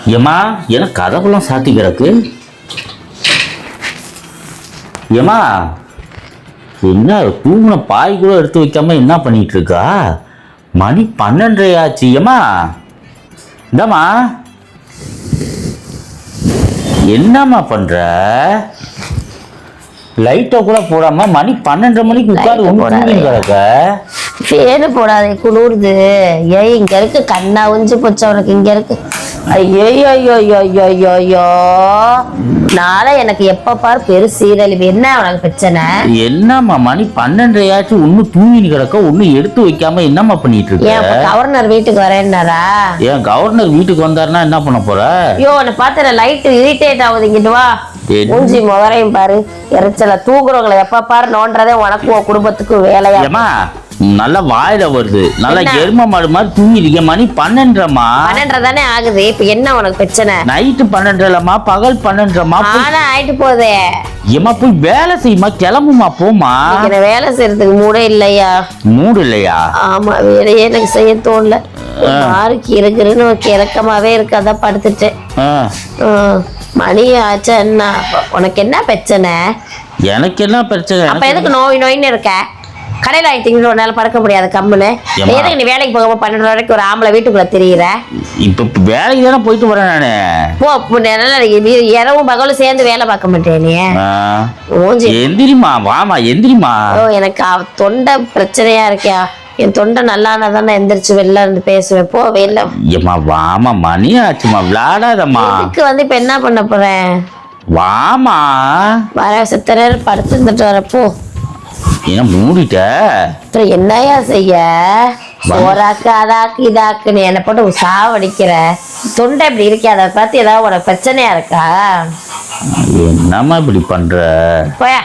ஏமா எனக்கு கதவுலாம் சாத்தி கிடக்கு. ஏமா என்ன தூங்கின பாய் கூட எடுத்து வைக்காம என்ன பண்ணிட்டு இருக்கா? மணி 12:30 ஆச்சு. ஏமா இந்தாம்மா, என்னம்மா பண்ற? லைட்டை கூட போடாம மணி 12:30 மணிக்கு உட்காந்து ஒன்று கிடக்க. ஃபேனு போடாதே, குளிருது. ஏய், இங்க இருக்கு, கண்ணா உஞ்சு போச்சு உனக்கு. இங்க இருக்கு. ஐயோ ஐயோ ஐயோ ஐயோ ஐயோ, நாளை எனக்கு எப்ப பாரு பெரு சீரழிவு. என்ன உனக்கு பிரச்சனை? என்னம்மா மணி 12:30 ஆச்சு, ஒன்னும் தூங்கின்னு கிடக்க, ஒன்னும் எடுத்து வைக்காம என்னம்மா பண்ணிட்டு இருக்க? ஏன் கவர்னர் வீட்டுக்கு வரேன்னாரா? ஏன் கவர்னர் வீட்டுக்கு வந்தாருன்னா என்ன பண்ண போற? ஐயோ, உன்னை பார்த்து லைட் இரிட்டேட் ஆகுது. இங்கிட்டு வா. மூஞ்சி முகரையும் பாரு, இறைச்சல. தூங்குறவங்களை எப்ப பாரு நோன்றதே உனக்கும் உன் குடும்பத்துக்கும் வேலையா? நல்லா வாயில வருது. நல்லா எரும மாடு மாதிரி தூங்கிருக்க. மணி 12:30மா. 12:30 தானே ஆகுது. இப்ப என்ன உனக்கு பிரச்சனை? நைட்டு 12:30மா, பகல் 12:30மா? ஆனா ஆயிட்டு போதே. ஏமா போய் வேலை செய்யுமா, கிளம்புமா, போமா. வேலை செய்யறதுக்கு மூடே இல்லையா? மூடு இல்லையா? ஆமா, வேலையே எனக்கு செய்ய தோணல. மாறுக்கு இருக்குன்னு கிழக்கமாவே இருக்காதான் படுத்துட்டேன். மணி ஆச்சா என்ன? உனக்கு என்ன பிரச்சனை? எனக்கு என்ன பிரச்சனை? அப்ப எதுக்கு நோய் நோயின்னு இருக்க? கடையில் ஆயிட்டீங்க, ஒரு நாள் பறக்க முடியாது கம்முன்னு. எதுக்கு நீ வேலைக்கு போகாம 12 வரைக்கும் ஒரு ஆம்பளை வீட்டுக்குள்ள தெரியுற? இப்ப வேலைக்கு தானே போயிட்டு வரேன் நானு. போ, இரவும் பகலும் சேர்ந்து வேலை பார்க்க மாட்டேன் நீ. எந்திரிமா, வாமா எந்திரிமா. எனக்கு தொண்டை பிரச்சனையா இருக்கியா? என் தொண்டை நல்லானா தானே எந்திரிச்சு வெளில இருந்து பேசுவேன். போ வெளில. ஏமா வாமா, மணி ஆச்சுமா, விளையாடாதம்மா. இதுக்கு இப்ப என்ன பண்ண போறேன்? வாமா. வர செத்த நேரம் படுத்து இருந்துட்டு வரப்போ. என்ன மூடிட்ட? அப்புறம் என்னையா செய்ய? சோறாக்கு அதாக்கு இதாக்குன்னு என்னை போட்டு சாவடிக்கிற. தொண்டை இப்படி இருக்கே, அதை பார்த்து ஏதாவது உனக்கு பிரச்சனையா இருக்கா? என்னம்மா இப்படி பண்ற? போயா.